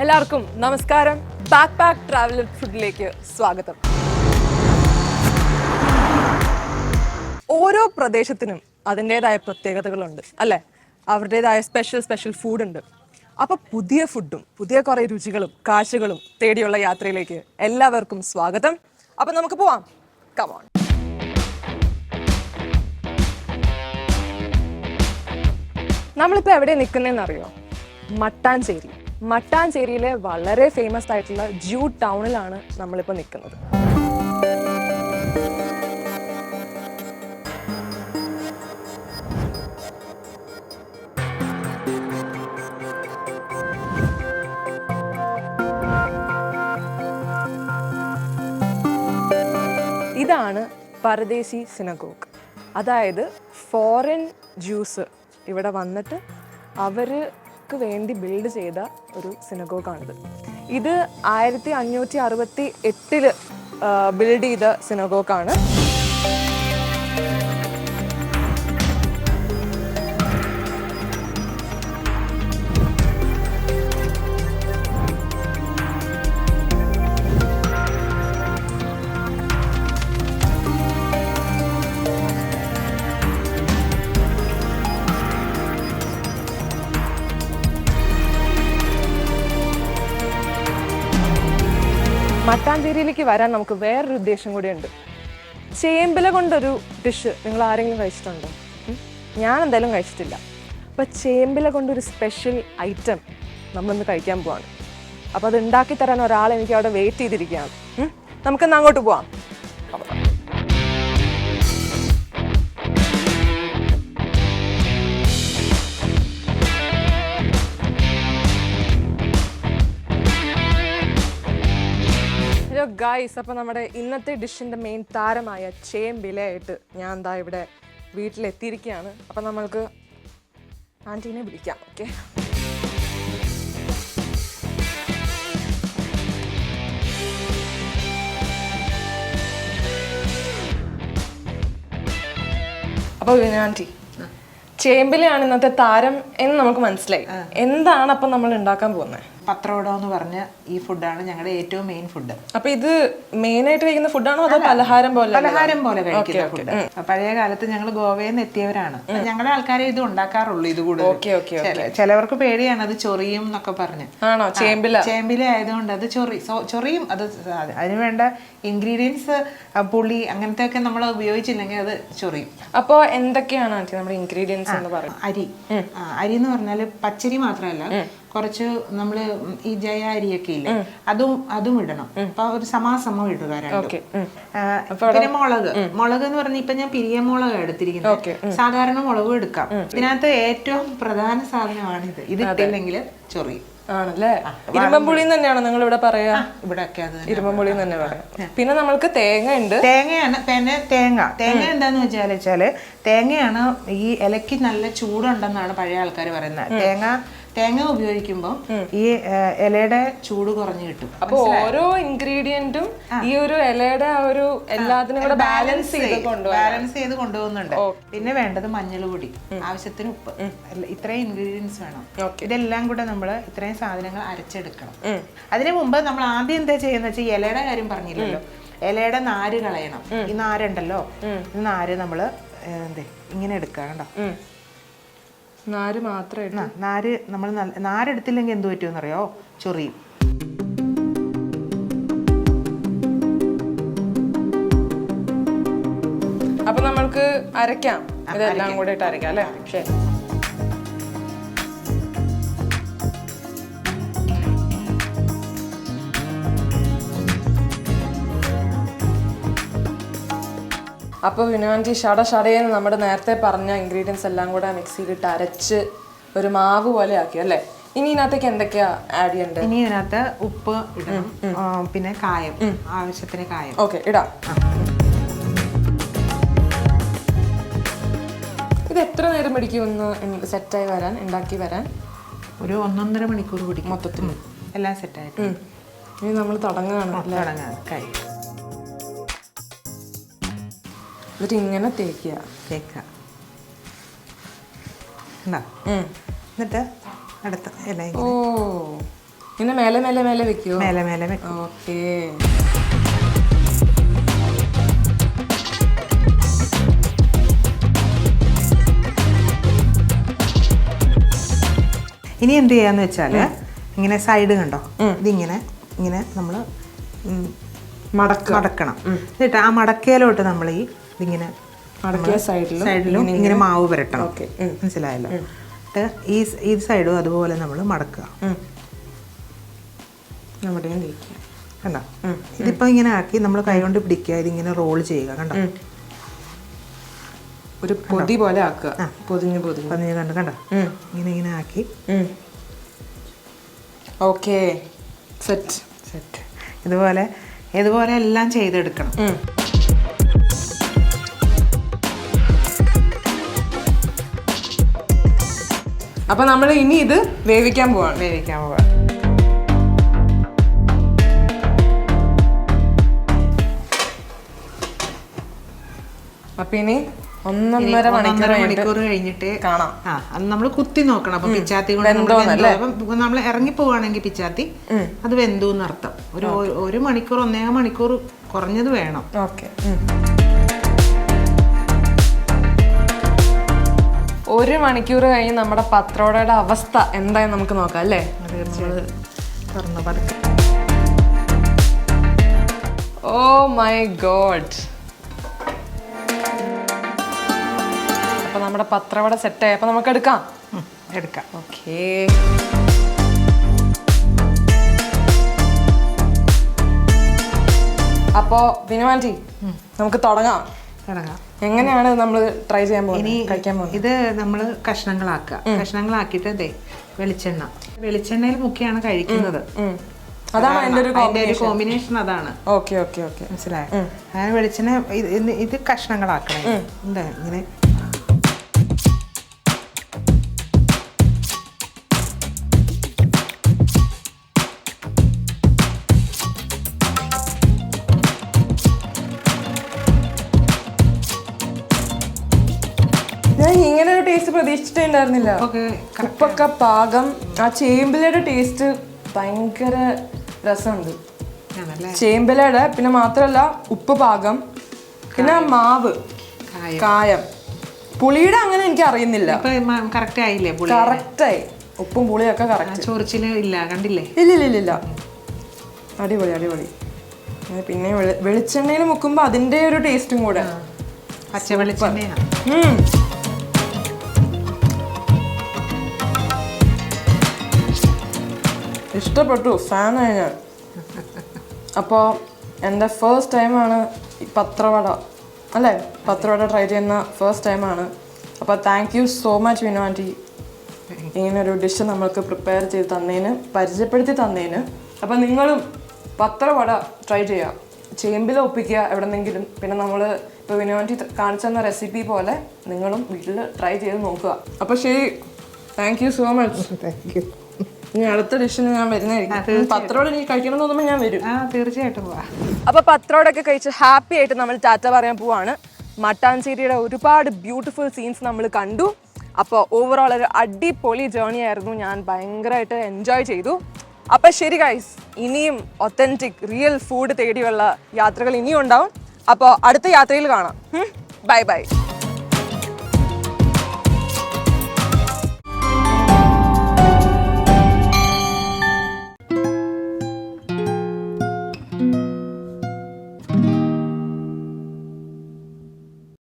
എല്ലാവർക്കും നമസ്കാരം. Back pack traveller ഫുഡിലേക്ക് സ്വാഗതം. ഓരോ പ്രദേശത്തിനും അതിൻ്റെതായ പ്രത്യേകതകളുണ്ട് അല്ലേ? അവരുടേതായ സ്പെഷ്യൽ ഫുഡ് ഉണ്ട്. അപ്പോൾ പുതിയ ഫുഡും പുതിയ കുറേ രുചികളും കാഴ്ചകളും തേടിയുള്ള യാത്രയിലേക്ക് എല്ലാവർക്കും സ്വാഗതം. അപ്പം നമുക്ക് പോവാം. കമോൺ. നമ്മളിപ്പോൾ എവിടെ നിൽക്കുന്നതെന്നറിയോ? മട്ടാഞ്ചേരി. മട്ടാഞ്ചേരിയിലെ വളരെ ഫേമസ് ആയിട്ടുള്ള ജൂട്ട് ടൗണിലാണ് നമ്മളിപ്പോൾ നിൽക്കുന്നത്. ഇതാണ് പരദേശി സിനഗോഗ്. അതായത് ഫോറിൻ ജ്യൂസ് ഇവിടെ വന്നിട്ട് അവർക്ക് വേണ്ടി ബിൽഡ് ചെയ്ത ഒരു സിനഗോഗാണിത്. ഇത് 1568 ബിൽഡ് ചെയ്ത സിനഗോഗാണ്. മട്ടാഞ്ചേരിയിലേക്ക് വരാൻ നമുക്ക് വേറൊരു ഉദ്ദേശം കൂടിയുണ്ട്. ചേമ്പില കൊണ്ടൊരു ഡിഷ് നിങ്ങൾ ആരെങ്കിലും കഴിച്ചിട്ടുണ്ടോ? ഞാൻ എന്തായാലും കഴിച്ചിട്ടില്ല. അപ്പോൾ ചേമ്പില കൊണ്ടൊരു സ്പെഷ്യൽ ഐറ്റം നമ്മളിന്ന് കഴിക്കാൻ പോവാണ്. അപ്പോൾ അത് ഉണ്ടാക്കി തരാൻ ഒരാൾ എനിക്ക് അവിടെ വെയിറ്റ് ചെയ്തിരിക്കുകയാണ്. നമുക്കിന്ന് അങ്ങോട്ട് പോവാം. ഹലോ ഗൈസ്, അപ്പോൾ നമ്മുടെ ഇന്നത്തെ ഡിഷിൻ്റെ മെയിൻ താരമായ ചേമ്പിലയായിട്ട് ഞാൻ എന്താ ഇവിടെ വീട്ടിലെത്തിയിരിക്കുകയാണ്. അപ്പം നമ്മൾക്ക് ആൻറ്റീനെ വിളിക്കാം. ഓക്കെ, അപ്പോൾ ആൻറ്റി, ചേമ്പിലയാണ് ഇന്നത്തെ താരം എന്ന് നമുക്ക് മനസ്സിലായി. എന്താണ് അപ്പം നമ്മൾ ഉണ്ടാക്കാൻ പോകുന്നത്? പത്രോടോ എന്ന് പറഞ്ഞ ഈ ഫുഡാണ് ഞങ്ങളുടെ ഏറ്റവും മെയിൻ ഫുഡ്. അപ്പൊ ഇത് മെയിൻ ആയിട്ട് കഴിക്കുന്ന ഫുഡാണോ അതോ പലഹാരം പോലെ കഴിക്കുന്ന ഫുഡ്? പഴയ കാലത്ത് ഞങ്ങൾ ഗോവയിൽ നിന്ന് എത്തിയവരാണ്. ഞങ്ങളുടെ ആൾക്കാരെ ഇത് ഉണ്ടാക്കാറുള്ളൂ. ഇത് കൂടുതൽ ചിലവർക്ക് പേടിയാണ് അത് ചൊറിയും എന്നൊക്കെ പറഞ്ഞ്. ആണോ? ചേമ്പില ആയതുകൊണ്ട് അത് ചൊറിയും. അത് അതിന് വേണ്ട ഇൻഗ്രീഡിയൻസ് പുളി അങ്ങനത്തെ ഒക്കെ നമ്മൾ ഉപയോഗിച്ചില്ലെങ്കിൽ അത് ചൊറിയും. അപ്പൊ എന്തൊക്കെയാണ് നമ്മുടെ ഇൻഗ്രീഡിയൻസ് എന്ന് പറയുന്നത്? അരി എന്ന് പറഞ്ഞാല് പച്ചരി മാത്രമല്ല, കുറച്ച് നമ്മള് ഈ ജയ അരിയൊക്കെ ഇല്ലേ, അതും ഇടണം. അപ്പൊ ഒരു സമാസമം ഇടുക. പിന്നെ മുളക് എന്ന് പറഞ്ഞാൽ ഇപ്പൊ ഞാൻ പിരിയമുളക് എടുത്തിരിക്കുന്നത്. സാധാരണ മുളകും എടുക്കാം. ഇതിനകത്ത് ഏറ്റവും പ്രധാന സാധനമാണിത്. ഇത് ഇട്ടില്ലെങ്കിൽ ചൊറിയും. ആണല്ലേ? ഇരുമ്പമ്പുളി തന്നെയാണ് നിങ്ങൾ ഇവിടെ പറയാ? ഇവിടെ ഒക്കെ അത് ഇരുമ്പമ്പുളി തന്നെ പറയാം. പിന്നെ നമ്മൾക്ക് തേങ്ങ ഉണ്ട്. പിന്നെ തേങ്ങ എന്താന്ന് വെച്ചാല് തേങ്ങയാണ് ഈ ഇലക്ക് നല്ല ചൂടുണ്ടെന്നാണ് പഴയ ആൾക്കാർ പറയുന്നത്. തേങ്ങ ഉപയോഗിക്കുമ്പോൾ ഈ ഇലയുടെ ചൂട് കുറഞ്ഞു കിട്ടും. അപ്പൊ ഓരോ ഇൻഗ്രീഡിയന്റും ഈ ഒരു ഇലയുടെ ആ ഒരു എല്ലാത്തിനും കൂടെ ബാലൻസ് ചെയ്ത് കൊണ്ടുപോകുന്നുണ്ട്. പിന്നെ വേണ്ടത് മഞ്ഞൾപ്പൊടി, ആവശ്യത്തിന് ഉപ്പ്, ഇത്രയും ഇൻഗ്രീഡിയൻസ് വേണം. ഇതെല്ലാം കൂടെ നമ്മൾ ഇത്രയും സാധനങ്ങൾ അരച്ചെടുക്കണം. അതിനു മുമ്പ് നമ്മൾ ആദ്യം എന്താ ചെയ്യുന്ന വെച്ചാൽ ഇലയുടെ കാര്യം പറഞ്ഞില്ലല്ലോ, ഇലയുടെ നാര് കളയണം. ഈ നാരുണ്ടല്ലോ, ഈ നാര് നമ്മള് ഇങ്ങനെ എടുക്കുക. കണ്ടോ? നാര് മാത്രമേ നാര് നമ്മൾ നാരെടുത്തില്ലെങ്കിൽ എന്ത് പറ്റുമെന്നറിയോ? ചൊറിയും. അപ്പൊ നമ്മൾക്ക് അരയ്ക്കാം. ഇതെല്ലാം കൂടെ ഇട്ട് അരയ്ക്കാം അല്ലേ? ശരി. അപ്പോൾ വിനാൻറ്റി ഷടേന്ന് നമ്മുടെ നേരത്തെ പറഞ്ഞ ഇൻഗ്രീഡിയൻസ് എല്ലാം കൂടെ മിക്സിയിലിട്ട് അരച്ച് ഒരു മാവ് പോലെ ആക്കി അല്ലേ? ഇനി ഇതിനകത്തേക്ക് എന്തൊക്കെയാ ആഡ് ചെയ്യേണ്ടത്? ഇനി ഇതിനകത്ത് ഉപ്പ് ഇടണം. പിന്നെ കായം, ആവശ്യത്തിന് കായം. ഓക്കെ, ഇടാം. ഇത് എത്ര നേരം പിടിക്കും ഒന്ന് സെറ്റായി വരാൻ, ഉണ്ടാക്കി വരാൻ? ഒരു 1.5 മണിക്കൂർ പിടിക്കും മൊത്തത്തിൽ എല്ലാം സെറ്റായിട്ട്. ഇനി നമ്മൾ തുടങ്ങാണ്. കാര്യം എന്നിട്ട് ഇങ്ങനെ തേക്കുക. എന്നിട്ട് അടുത്ത ഇല. ഓ, ഇങ്ങനെ മേലെ മേലെ മേലെ വെക്കുമോ? മേലെ മേലെ വെക്കും. ഓക്കേ. ഇനി എന്ത് ചെയ്യാന്ന് വെച്ചാല് ഇങ്ങനെ സൈഡ് കണ്ടോ, ഇതിങ്ങനെ ഇങ്ങനെ നമ്മൾ മടക്കണം. എന്നിട്ട് ആ മടക്കയിലോട്ട് നമ്മൾ ഇതിങ്ങനെ സൈഡിലും ഇങ്ങനെ മാവ് പുരട്ടണം. മനസ്സിലായല്ലോ? എന്നിട്ട് ഈ സൈഡും അതുപോലെ നമ്മൾ മടക്കുക. കണ്ടോ? ഇതിപ്പോ ഇങ്ങനെ ആക്കി നമ്മൾ കൈ കൊണ്ട് പിടിക്കുക, ഇതിങ്ങനെ റോൾ ചെയ്യുക. കണ്ടോ? ഒരു പൊതി പോലെ ആക്കുക. പൊതിഞ്ഞ് കണ്ടോ? കണ്ടോ? ഇങ്ങനെ ആക്കി. Okay, set. ഇതുപോലെ എല്ലാം ചെയ്തെടുക്കണം. അപ്പൊ നമ്മൾ ഇനി ഇത് വേവിക്കാൻ പോവാണ്. അപ്പൊ ഇനി 1.5 മണിക്കൂർ കഴിഞ്ഞിട്ട് കാണാം. അത് നമ്മൾ കുത്തി നോക്കണം. അപ്പൊ പിച്ചാത്തി കൊണ്ട് നമ്മൾ ഇറങ്ങി പോവാണെങ്കിൽ പിച്ചാത്തി അത് വെന്തു എന്നർത്ഥം. ഒരു മണിക്കൂർ 1.5 മണിക്കൂർ കുറഞ്ഞത് വേണം. ഓക്കെ. 1 മണിക്കൂർ കഴിഞ്ഞ് നമ്മുടെ പത്രോടയുടെ അവസ്ഥ എന്തായാലും നമുക്ക് നോക്കാം അല്ലേ? Oh my god. അപ്പൊ നമ്മുടെ പത്രവട സെറ്റായി. അപ്പൊ നമുക്ക് എടുക്കാം. ഓക്കേ. അപ്പോ വിനുവാൻറ്റി നമുക്ക് തുടങ്ങാം. എങ്ങനെയാണ് നമ്മൾ ട്രൈ ചെയ്യാൻ പോകുന്നത്? ഇത് നമ്മൾ കഷ്ണങ്ങളാക്കിയിട്ട് അതെ വെളിച്ചെണ്ണയിൽ മുക്കിയാണ് കഴിക്കുന്നത്. അതാണ് അതിന്റെ ഒരു കോമ്പിനേഷൻ. അതാണ്. ഓക്കെ. മനസ്സിലായോ? അങ്ങനെ വെളിച്ചെണ്ണ ഇത് കഷ്ണങ്ങളാക്കണം. എന്താ ഇങ്ങനെ ഇങ്ങനെ ഒരു ടേസ്റ്റ് പ്രതീക്ഷിച്ചിട്ടുണ്ടായിരുന്നില്ല. ഉപ്പൊക്കെ പാകം. ആ ചേമ്പിലയുടെ ടേസ്റ്റ് ഭയങ്കര രസമുണ്ട്. ചേമ്പിലയുടെ പിന്നെ മാത്രല്ല ഉപ്പ് പാകം, പിന്നെ മാവ് കായം. പുളിയുടെ അങ്ങനെ എനിക്ക് അറിയുന്നില്ല. കറക്റ്റായി. ഉപ്പും പുളിയൊക്കെ കറക്റ്റ്. ചൊറിച്ചില് ഇല്ല. കണ്ടില്ലേ? ഇല്ല. അടിപൊളി. പിന്നെ വെളിച്ചെണ്ണയിൽ മുക്കുമ്പോ അതിന്റെ ഒരു ടേസ്റ്റും കൂടെ. പച്ച വെളിച്ചെണ്ണയാണ്. ഇഷ്ടപ്പെട്ടു. ഫാനായി ഞാൻ. അപ്പോൾ എൻ്റെ ഫസ്റ്റ് ടൈമാണ് ഈ പത്രവട അല്ലേ? പത്രവട ട്രൈ ചെയ്യുന്ന ഫസ്റ്റ് ടൈമാണ്. അപ്പോൾ thank you so much Vinu aunty, ഇങ്ങനൊരു ഡിഷ് നമ്മൾക്ക് പ്രിപ്പയർ ചെയ്ത് തന്നതിന്, പരിചയപ്പെടുത്തി തന്നതിന്. അപ്പോൾ നിങ്ങളും പത്രവട ട്രൈ ചെയ്യുക. ചേമ്പിൽ ഒപ്പിക്കുക എവിടെന്നെങ്കിലും. പിന്നെ നമ്മൾ ഇപ്പോൾ വിനു ആൻറ്റി കാണിച്ചു തന്ന റെസിപ്പി പോലെ നിങ്ങളും വീട്ടിൽ ട്രൈ ചെയ്ത് നോക്കുക. അപ്പോൾ ശരി, thank you so much. Thank you. ഇനി അടുത്ത ഡിഷിന് ഞാൻ വരുന്നതായിരിക്കും. പത്രോട എനിക്ക് കഴിക്കണം തോന്നുമ്പോൾ ഞാൻ വരും. തീർച്ചയായിട്ടും പോവാം. അപ്പോൾ പത്രോടൊക്കെ കഴിച്ച് ഹാപ്പി ആയിട്ട് നമ്മൾ ടാറ്റ പറയാൻ പോവാണ്. മട്ടാഞ്ചേരിയുടെ ഒരുപാട് ബ്യൂട്ടിഫുൾ സീൻസ് നമ്മൾ കണ്ടു. അപ്പോൾ ഓവറോൾ ഒരു അടിപൊളി ജേർണി ആയിരുന്നു. ഞാൻ ഭയങ്കരമായിട്ട് എൻജോയ് ചെയ്തു. അപ്പോൾ ശരി ഗൈസ്, ഇനിയും ഒത്തൻറ്റിക് റിയൽ ഫുഡ് തേടിയുള്ള യാത്രകൾ ഇനിയും ഉണ്ടാവും. അപ്പോൾ അടുത്ത യാത്രയിൽ കാണാം. ബൈ.